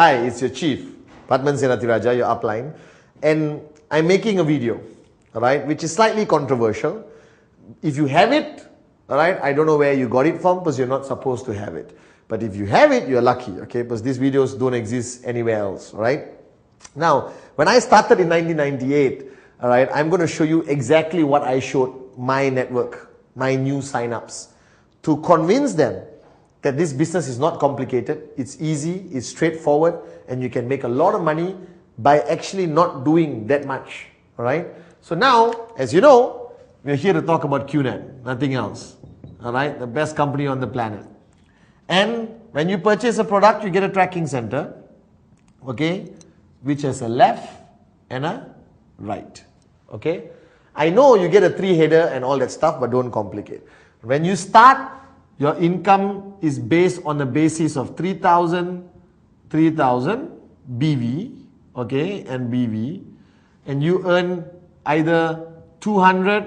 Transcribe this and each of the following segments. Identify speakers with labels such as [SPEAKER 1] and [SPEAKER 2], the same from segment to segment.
[SPEAKER 1] Hi, it's your chief, Pathman Senathirajah, your upline, and I'm making a video, alright, which is slightly controversial. If you have it, alright, I don't know where you got it from because you're not supposed to have it. But if you have it, you're lucky, okay, because these videos don't exist anywhere else, alright? Now, when I started in 1998, alright, I'm going to show you exactly what I showed my network, my new signups, to convince them that this business is not complicated, it's easy, it's straightforward, and you can make a lot of money by actually not doing that much, alright? So now, as you know, we're here to talk about QNet, nothing else, alright? The best company on the planet. And when you purchase a product, you get a tracking center, okay, which has a left and a right, okay? I know you get a 3-header and all that stuff, but don't complicate. When you start, your income is based on the basis of 3,000 BV, okay, and BV, and you earn either 200,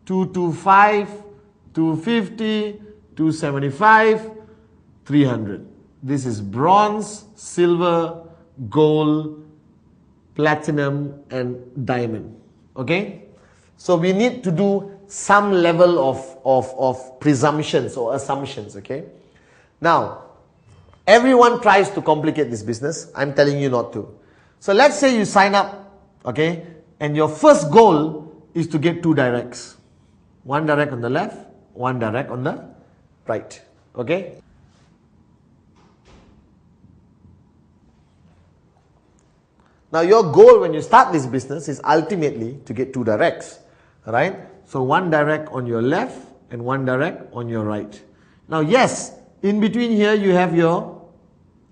[SPEAKER 1] 225, 250, 275, 300. This is bronze, silver, gold, platinum, and diamond, okay? So we need to do some level of presumptions or assumptions, okay? Now, everyone tries to complicate this business. I'm telling you not to. So let's say you sign up, okay? And your first goal is to get 2 directs. 1 direct on the left, 1 direct on the right, okay? Now your goal when you start this business is ultimately to get 2 directs, right? So 1 direct on your left and 1 direct on your right. Now yes, in between here you have your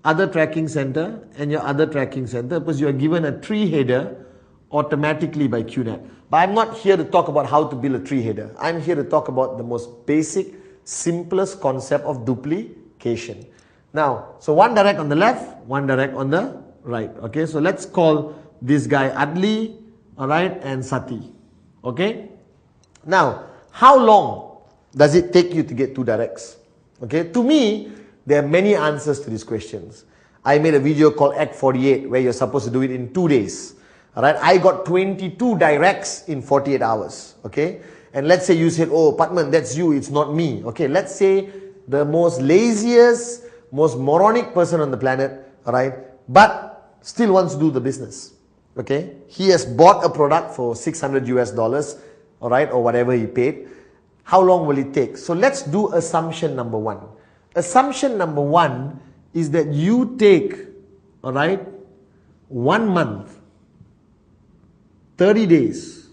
[SPEAKER 1] other tracking center and your other tracking center because you are given a 3-header automatically by QNet. But I'm not here to talk about how to build a 3-header. I'm here to talk about the most basic, simplest concept of duplication. Now, so 1 direct on the left, 1 direct on the right, okay? So let's call this guy Adli, alright, and Sati, okay? Now, how long does it take you to get 2 directs? Okay, to me, there are many answers to these questions. I made a video called Act 48 where you're supposed to do it in 2 days, alright? I got 22 directs in 48 hours, okay? And let's say you said, oh, Pathman, that's you, it's not me, okay? Let's say the most laziest, most moronic person on the planet, alright, but still wants to do the business, okay? He has bought a product for $600 US, all right, or whatever he paid. How long will it take? So let's do assumption number 1. Assumption number 1 is that you take, all right, 1 month, 30 days,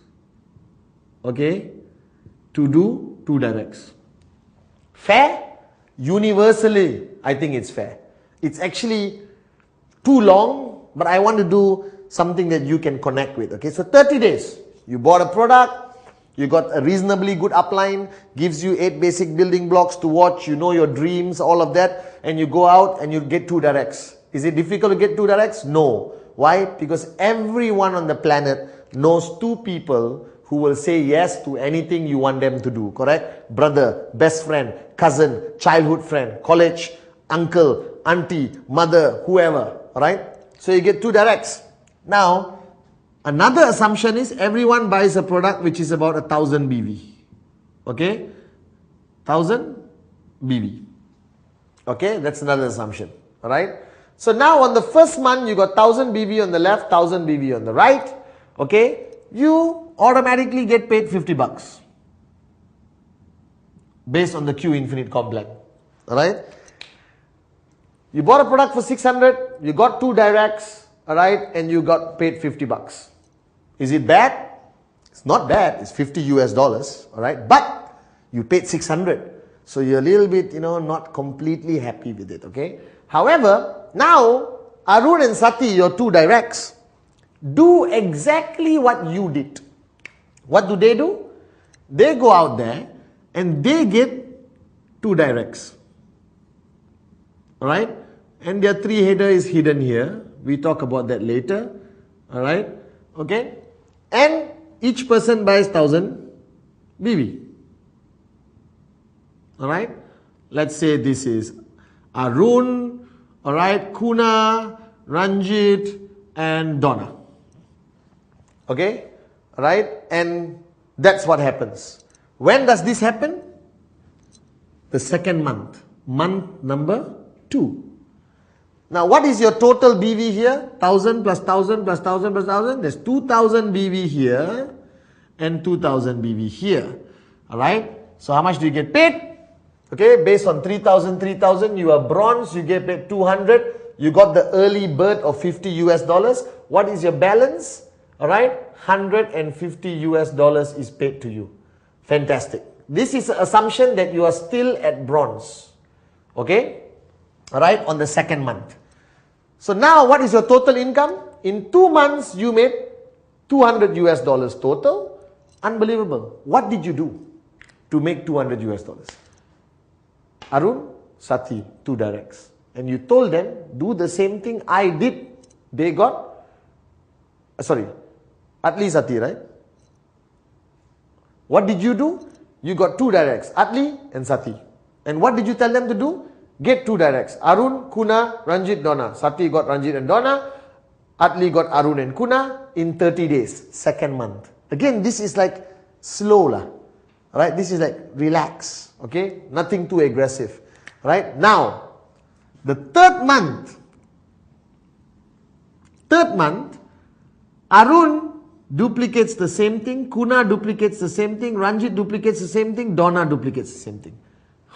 [SPEAKER 1] okay, to do 2 directs. Fair? Universally, I think it's fair. It's actually too long, but I want to do something that you can connect with, okay? So 30 days, you bought a product, you got a reasonably good upline, gives you 8 basic building blocks to watch, you know your dreams, all of that, and you go out and you get 2 directs. Is it difficult to get 2 directs? No. Why? Because everyone on the planet knows 2 people who will say yes to anything you want them to do, correct? Brother, best friend, cousin, childhood friend, college, uncle, auntie, mother, whoever, alright? So you get 2 directs. Now, another assumption is everyone buys a product which is about 1000 BV. Okay? 1000 BV. Okay? That's another assumption. Alright? So now on the first month, you got 1000 BV on the left, 1000 BV on the right. Okay? You automatically get paid 50 bucks. Based on the Q Infinite Complex. Alright? You bought a product for 600, you got 2 directs, alright, and you got paid 50 bucks. Is it bad? It's not bad, it's $50 US, alright, but you paid 600. So you're a little bit, not completely happy with it, okay? However, now, Arun and Sati, your 2 directs, do exactly what you did. What do? They go out there and they get 2 directs. Alright? And their 3-header is hidden here. We talk about that later. Alright? Okay? And each person buys 1000 BV. Alright? Let's say this is Arun, alright, Kuna, Ranjit, and Donna. Okay, right? And that's what happens. When does this happen? The second month, month number 2. Now, what is your total BV here? 1000 plus 1000 plus 1000 plus 1000. There's 2000 BV here and 2000 BV here. All right. So, how much do you get paid? Okay, based on 3000, 3000, you are bronze, you get paid 200. You got the early bird of 50 US dollars. What is your balance? All right, 150 US dollars is paid to you. Fantastic. This is an assumption that you are still at bronze. Okay, all right, on the second month. So now what is your total income? In 2 months, you made 200 US dollars total. Unbelievable. What did you do to make 200 US dollars? Arun, Sati, 2 directs. And you told them, do the same thing I did. They got, Atli, Sati, right? What did you do? You got 2 directs, Atli and Sati. And what did you tell them to do? Get 2 directs. Arun, Kuna, Ranjit, Donna. Sati got Ranjit and Donna. Atli got Arun and Kuna in 30 days, second month. Again, this is like slow lah. Right? This is like relax. Okay? Nothing too aggressive. Right? Now, the third month, Arun duplicates the same thing, Kuna duplicates the same thing, Ranjit duplicates the same thing, Donna duplicates the same thing.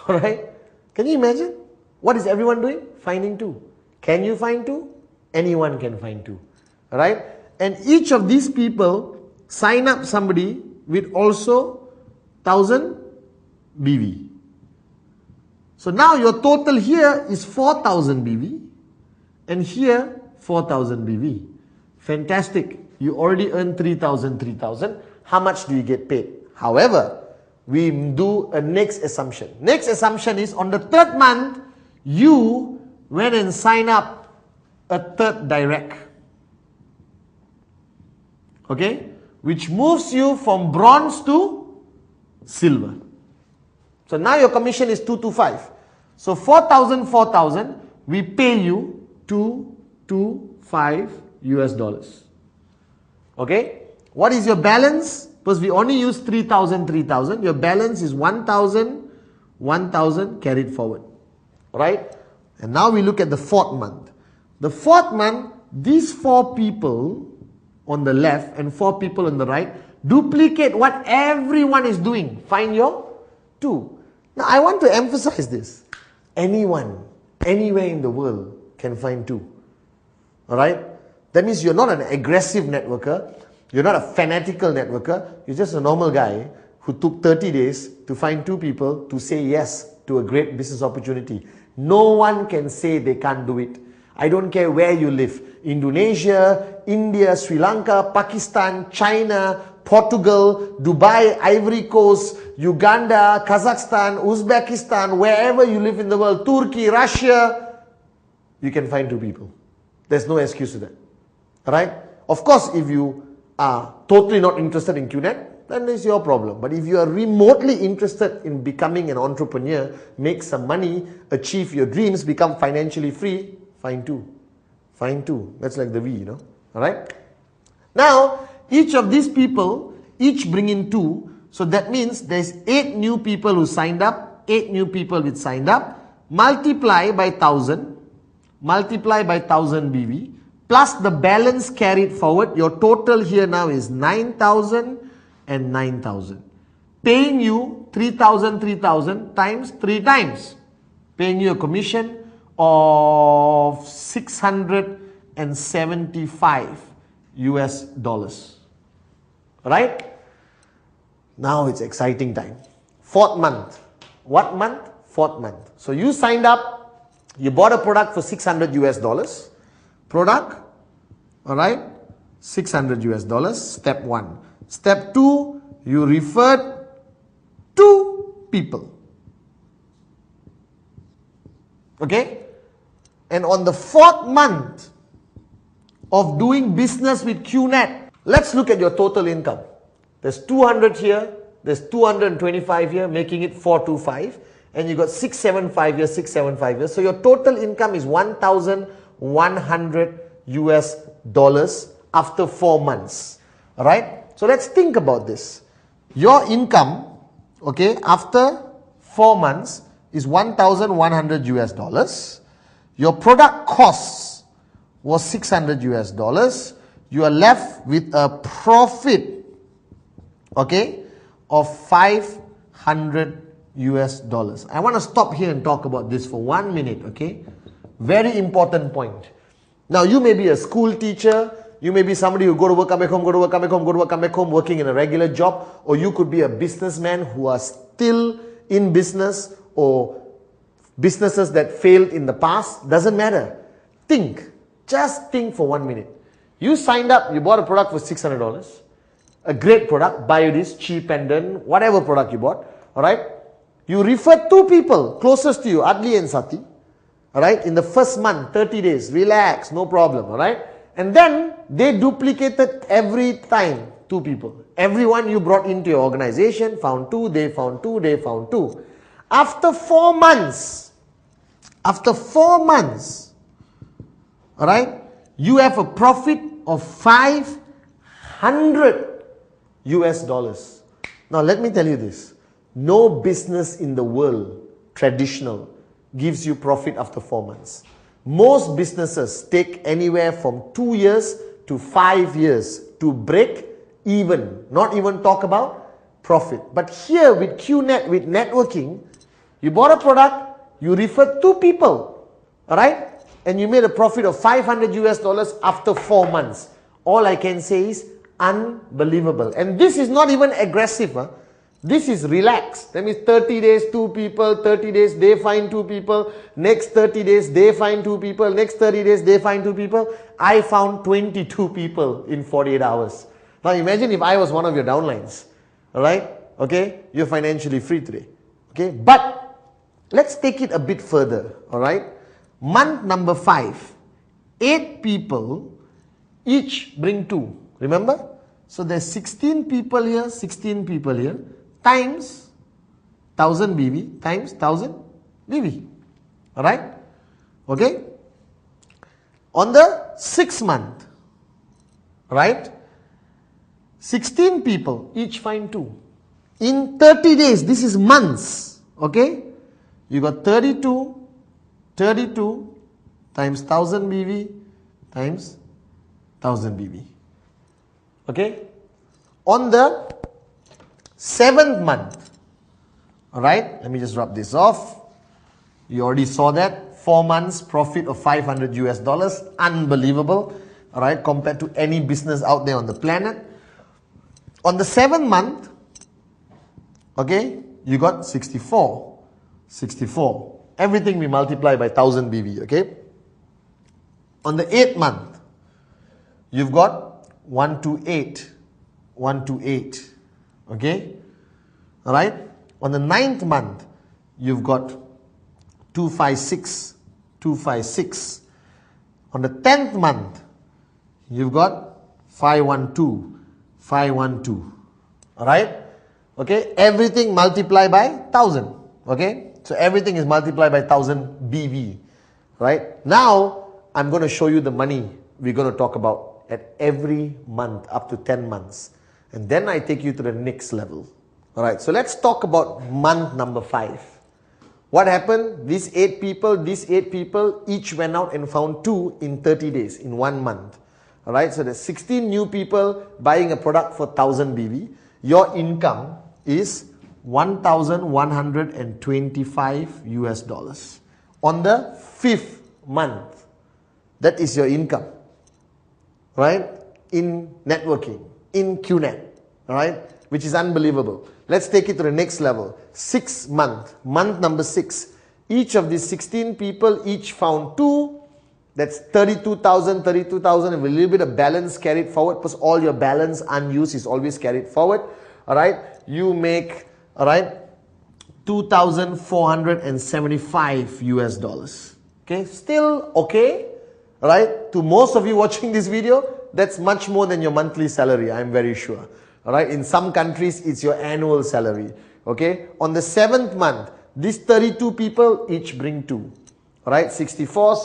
[SPEAKER 1] Alright? Can you imagine? What is everyone doing? Finding 2. Can you find 2? Anyone can find 2. Alright? And each of these people sign up somebody with also 1000 BV. So now your total here is 4000 BV and here 4000 BV. Fantastic. You already earned 3000, 3000. How much do you get paid? However, we do a next assumption. Next assumption is on the third month, you went and sign up a third direct. Okay? Which moves you from bronze to silver. So now your commission is 225. So 4,000, 4,000, we pay you 225 US dollars. Okay? What is your balance? Because we only use 3,000, 3,000. Your balance is 1,000, 1,000 carried forward. Right? And now we look at the fourth month. The fourth month, these 4 people on the left and 4 people on the right duplicate what everyone is doing. Find your 2. Now, I want to emphasize this. Anyone, anywhere in the world can find 2. Alright? That means you're not an aggressive networker. You're not a fanatical networker. You're just a normal guy who took 30 days to find 2 people to say yes to a great business opportunity. No one can say they can't do it. I don't care where you live. Indonesia, India, Sri Lanka, Pakistan, China, Portugal, Dubai, Ivory Coast, Uganda, Kazakhstan, Uzbekistan, wherever you live in the world, Turkey, Russia, you can find 2 people. There's no excuse to that. Alright? Of course, if you are totally not interested in QNet, then it's your problem. But if you are remotely interested in becoming an entrepreneur, make some money, achieve your dreams, become financially free, find 2. Find 2. That's like the V, you know. Alright? Now, each of these people, each bring in 2. So that means there's 8 new people who signed up, 8 new people which signed up, multiply by 1000, multiply by 1000 BV, plus the balance carried forward. Your total here now is 9,000 and 9,000. Paying you 3,000, 3,000 times 3 times. Paying you a commission of 675 US dollars. Right? Now it's exciting time. 4th month. What month? 4th month. So you signed up, you bought a product for 600 US dollars. Product, alright, 600 US dollars, step 1. Step 2, you referred 2 people. Okay? And on the 4th month of doing business with QNet, let's look at your total income. There's 200 here, there's 225 here, making it 425. And you got 675 here, 675 here. So your total income is 1,125 $100 after 4 months. Alright? So let's think about this. Your income, okay, after 4 months is $1,100. Your product costs was $600. You are left with a profit, okay, of $500. I want to stop here and talk about this for 1 minute, okay? Very important point. Now, you may be a school teacher, you may be somebody who go to work, come back home, go to work, come back home, go to work, come back home, working in a regular job, or you could be a businessman who are still in business, or businesses that failed in the past. Doesn't matter. Think. Just think for 1 minute. You signed up, you bought a product for $600. A great product, buy this, cheap pendant, whatever product you bought. Alright? You referred 2 people closest to you, Adli and Sati. Alright? In the first month, 30 days. Relax, no problem. Alright? And then they duplicated every time 2 people. Everyone you brought into your organization found 2, they found 2, they found 2. After 4 months, alright, you have a profit of $500. Now let me tell you this. No business in the world, traditional, gives you profit after 4 months. Most businesses take anywhere from 2 years to 5 years to break even. Not even talk about profit. But here with QNet, with networking, you bought a product, you referred 2 people, alright? And you made a profit of $500 after 4 months. All I can say is unbelievable. And this is not even aggressive. This is relaxed. That means 30 days, 2 people, 30 days, they find 2 people, next 30 days, they find 2 people, next 30 days, they find 2 people. I found 22 people in 48 hours. Now imagine if I was one of your downlines. Alright? Okay? You're financially free today. Okay? But let's take it a bit further. Alright? Month number 5, 8 people, each bring 2. Remember? So there's 16 people here, 16 people here, times 1000 BV, times 1000 BV. Alright? Okay? On the 6th month, right? 16 people, each find 2. In 30 days, this is months. Okay? You got 32 times 1000 BV times 1000 BV. Okay? On the 7th month, alright, let me just rub this off. You already saw that. 4 months profit of $500. Unbelievable. Alright, compared to any business out there on the planet. On the 7th month, okay, you got 64. Everything we multiply by 1000 BV, okay? On the 8th month, you've got 128, okay? Alright? On the 9th month, you've got 256. On the 10th month, you've got 512. Alright? Okay? Everything multiplied by 1000. Okay? So everything is multiplied by 1000 BV. Right? Now, I'm going to show you the money we're going to talk about at every month up to 10 months. And then I take you to the next level. Alright, so let's talk about month number 5. What happened? These 8 people, each went out and found 2 in 30 days, in 1 month. Alright, so there's 16 new people buying a product for 1000 BV. Your income is $1,125 on the 5th month. That is your income, right? In networking, in QNet, right? Which is unbelievable. Let's take it to the next level. 6th month, month number 6. Each of these 16 people each found 2. That's 32,000 with a little bit of balance carried forward, because all your balance unused is always carried forward. Alright, you make, alright, $2,475. Okay, still okay, right? To most of you watching this video, that's much more than your monthly salary, I'm very sure. Alright, in some countries, it's your annual salary. Okay, on the 7th month, these 32 people each bring 2. Alright, 64,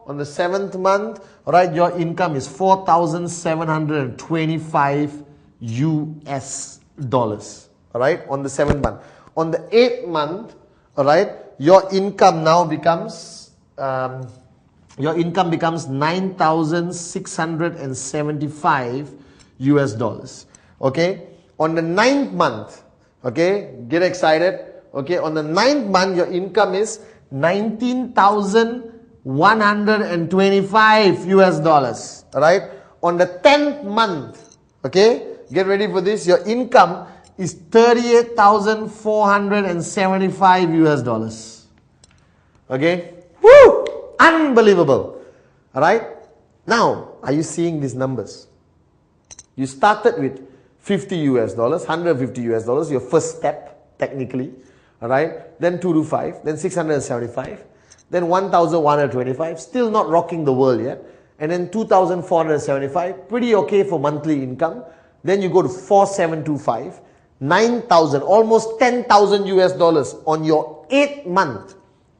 [SPEAKER 1] On the 7th month, all right, your income is 4,725 US dollars. All right, on the 7th month. On the 8th month, all right, your income now becomes 9,675 US dollars. Okay, on the 9th month, okay, get excited. Okay, on the 9th month, your income is 19,125 US dollars. Alright, on the 10th month, okay, get ready for this, your income is 38,475 US dollars. Okay, woo, unbelievable. Alright, now, are you seeing these numbers? You started with 50 US dollars, 150 US dollars, your first step, technically. Alright, then 225, then 675, then 1,125, still not rocking the world yet, and then 2,475, pretty okay for monthly income. Then you go to 4,725, 9,000, almost 10,000 US dollars on your 8th month.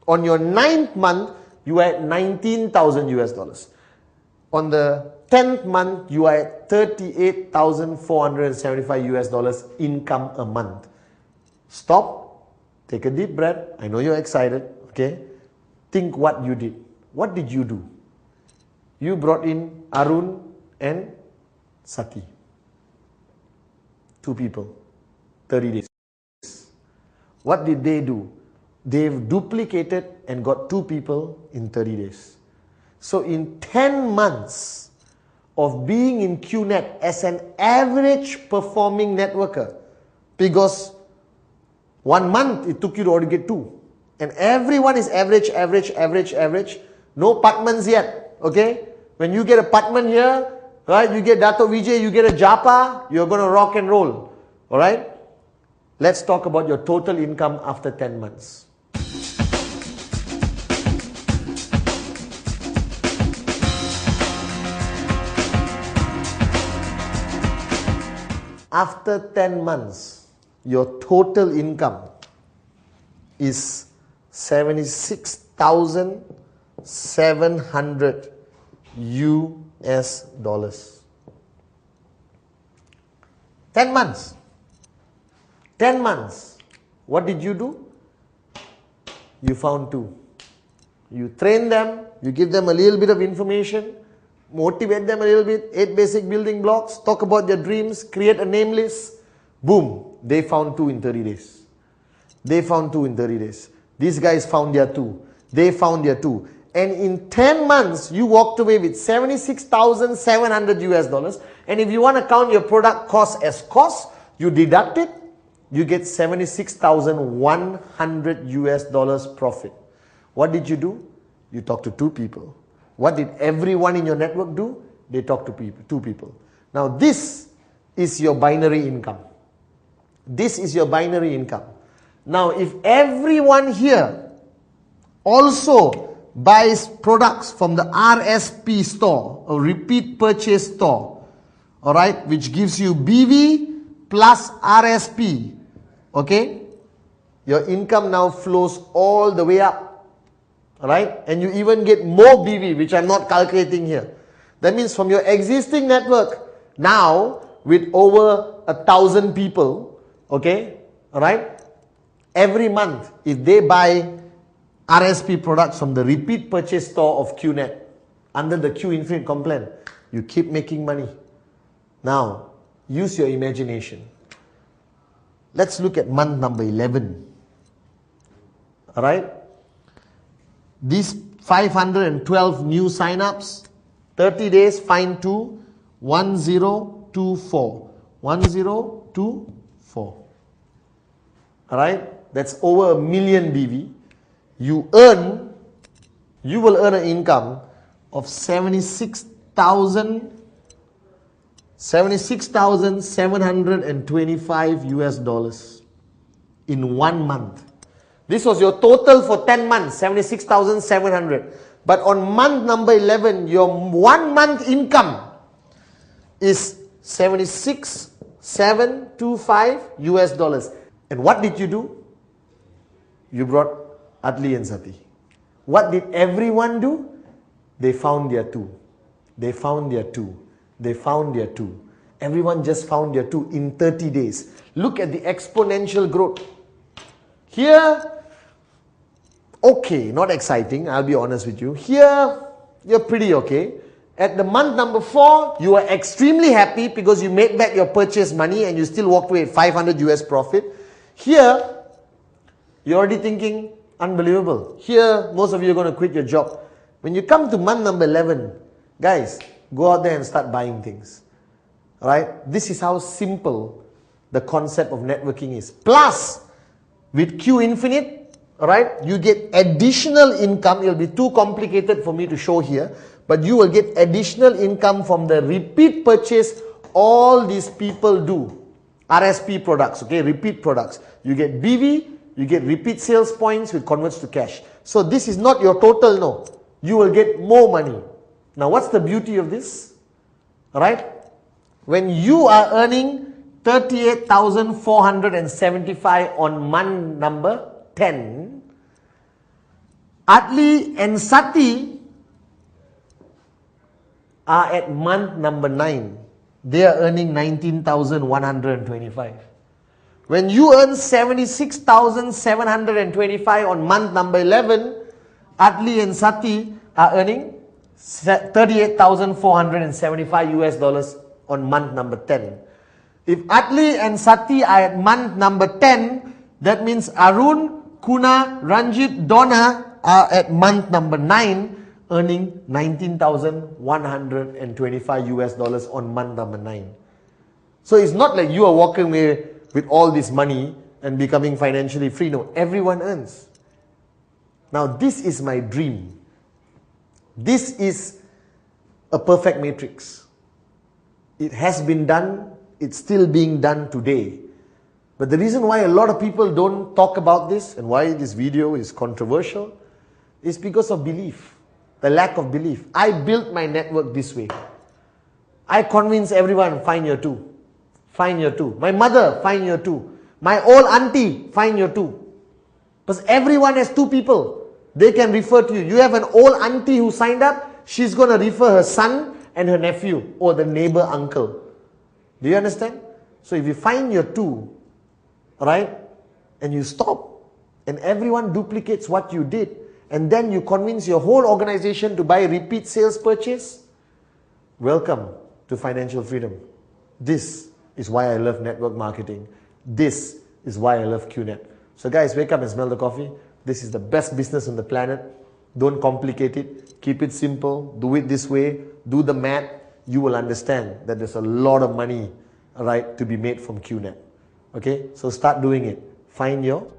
[SPEAKER 1] On your 9th month, you are at 19,000 US dollars. On the 10th month, you are at 38,475 US dollars income a month. Stop. Take a deep breath. I know you're excited. Okay. Think what you did. What did you do? You brought in Arun and Sati. 2 people. 30 days. What did they do? They've duplicated and got 2 people in 30 days. So in 10 months of being in QNet as an average performing networker, because 1 month it took you to already get 2. And everyone is average. No Pathmans yet. Okay? When you get a Pathman here, right, you get Dato Vijay, you get a Japa, you're going to rock and roll. Alright? Let's talk about your total income after 10 months. After 10 months, your total income is 76,700 US dollars. 10 months. 10 months. What did you do? You found 2. You train them, you give them a little bit of information, motivate them a little bit, 8 basic building blocks, talk about their dreams, create a name list. Boom, they found 2 in 30 days. They found 2 in 30 days. These guys found their 2. They found their 2. And in 10 months, you walked away with 76,700 US dollars. And if you want to count your product cost as cost, you deduct it, you get 76,100 US dollars profit. What did you do? You talked to 2 people. What did everyone in your network do? They talked to 2 people. Now this is your binary income. This is your binary income. Now, if everyone here also buys products from the RSP store, or repeat purchase store, all right, which gives you BV plus RSP, okay, your income now flows all the way up, all right, and you even get more BV, which I'm not calculating here. That means from your existing network, now with over 1,000 people, okay, alright, every month, if they buy RSP products from the repeat purchase store of QNet, under the Q Infinite Complan, you keep making money. Now, use your imagination. Let's look at month number 11. Alright, these 512 new sign-ups, 30 days, find 2, 1024. 1024. Alright, that's over 1 million BV. You will earn an income of 76,725 US dollars in 1 month. This was your total for 10 months, 76,700. But on month number 11, your 1 month income is 76,725 US dollars. And what did you do? You brought Adli and Sati. What did everyone do? They found their 2. They found their 2. They found their 2. Everyone just found their 2 in 30 days. Look at the exponential growth. Here, okay, not exciting, I'll be honest with you. Here, you're pretty okay. At the month number 4, you are extremely happy because you made back your purchase money and you still walked away at 500 US profit. Here, you're already thinking, unbelievable. Here, most of you are going to quit your job. When you come to month number 11, guys, go out there and start buying things. Alright? This is how simple the concept of networking is. Plus, with Q Infinite, alright, you get additional income. It will be too complicated for me to show here. But you will get additional income from the repeat purchase all these people do. RSP products, okay, repeat products. You get BV, you get repeat sales points, which converts to cash. So this is not your total, no. You will get more money. Now what's the beauty of this? Alright? When you are earning 38,475 on month number 10, Atli and Sati are at month number 9. They are earning 19,125. When you earn 76,725 on month number 11, Atli and Sati are earning 38,475 US dollars on month number 10. If Atli and Sati are at month number 10, that means Arun, Kuna, Ranjit, Donna are at month number 9, earning 19,125 US dollars on month number 9. So it's not like you are walking away with all this money and becoming financially free. No, everyone earns. Now this is my dream. This is a perfect matrix. It has been done. It's still being done today. But the reason why a lot of people don't talk about this and why this video is controversial is because of belief. The lack of belief. I built my network this way. I convince everyone, find your 2. Find your 2. My mother, find your 2. My old auntie, find your 2. Because everyone has 2 people. They can refer to you. You have an old auntie who signed up. She's going to refer her son and her nephew or the neighbor uncle. Do you understand? So if you find your 2, right, and you stop, and everyone duplicates what you did, and then you convince your whole organization to buy a repeat sales purchase, welcome to financial freedom. This is why I love network marketing. This is why I love QNet. So guys, wake up and smell the coffee. This is the best business on the planet. Don't complicate it. Keep it simple. Do it this way. Do the math. You will understand that there's a lot of money, right, to be made from QNet. Okay, so start doing it. Find your